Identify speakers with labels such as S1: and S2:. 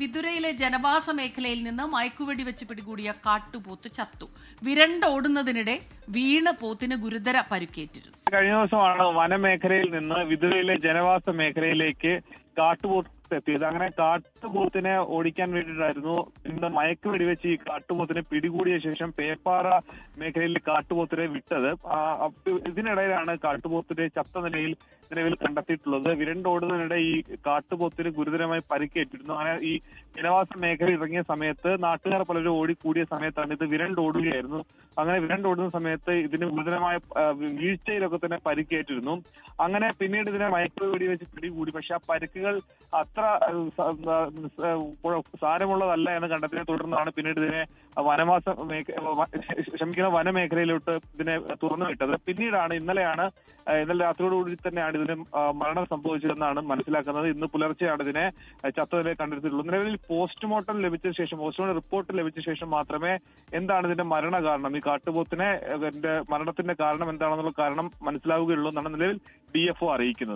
S1: വിതുരയിലെ ജനവാസ മേഖലയിൽ നിന്ന് മയക്കുവെടി വെച്ച് പിടികൂടിയ കാട്ടുപോത്ത് ചത്തു. വിരണ്ടോടുന്നതിനിടെ വീണ പോത്തിന് ഗുരുതര പരിക്കേറ്റിരുന്നു.
S2: കഴിഞ്ഞ ദിവസമാണ് വനമേഖലയിൽ നിന്ന് വിതുരയിലെ ജനവാസ മേഖലയിലേക്ക് കാട്ടുപോത്ത് എത്തിയത്. അങ്ങനെ കാട്ടുപോത്തിനെ ഓടിക്കാൻ വേണ്ടിയിട്ടായിരുന്നു ഇന്ന് മയക്കുവെടി വെച്ച് ഈ കാട്ടുപോത്തിനെ പിടികൂടിയ ശേഷം പേപ്പാറ മേഖലയിൽ കാട്ടുപോത്തിനെ വിട്ടത്. ഇതിനിടയിലാണ് കാട്ടുപോത്തിനെ ചത്ത നിലവിൽ കണ്ടെത്തിയിട്ടുള്ളത്. വിരണ്ടോടുന്നതിനിടെ ഈ കാട്ടുപോത്തിന് ഗുരുതരമായി പരിക്കേറ്റിരുന്നു. അങ്ങനെ ഈ ജനവാസ മേഖല ഇറങ്ങിയ സമയത്ത് നാട്ടുകാർ പലരും ഓടിക്കൂടിയ സമയത്താണ് ഇത് വിരണ്ടോടുകയായിരുന്നു. അങ്ങനെ വിരണ്ടോടുന്ന സമയത്ത് ഇതിന് ഗുരുതരമായ വീഴ്ചയിലൊക്കെ തന്നെ പരിക്കേറ്റിരുന്നു. അങ്ങനെ പിന്നീട് ഇതിനെ മയക്കുവെടി വെച്ച് പിടികൂടി. പക്ഷെ ആ പരിക്കുകൾ അത്ര സാരമുള്ളതല്ല എന്ന് കണ്ടെത്തിയതിനെ തുടർന്നാണ് പിന്നീട് ഇതിനെ വനമേഖലയിലോട്ട് ഇതിനെ തുറന്നു വിട്ടത്. പിന്നീടാണ് ഇന്നലെ രാത്രിയോടുകൂടി തന്നെയാണ് ഇതിന് മരണം സംഭവിച്ചതെന്നാണ് മനസ്സിലാക്കുന്നത്. ഇന്ന് പുലർച്ചെയാണ് ഇതിനെ ചത്തതിലെ കണ്ടെത്തിയിട്ടുള്ളത്. നിലവിൽ പോസ്റ്റ്മോർട്ടം റിപ്പോർട്ട് ലഭിച്ച ശേഷം മാത്രമേ എന്താണ് ഇതിന്റെ മരണ കാരണം, ഈ കാട്ടുപോത്തിനെ മരണത്തിന്റെ കാരണം എന്താണെന്നുള്ള കാരണം മനസ്സിലാവുകയുള്ളൂ എന്നാണ് നിലവിൽ DFO അറിയിക്കുന്നത്.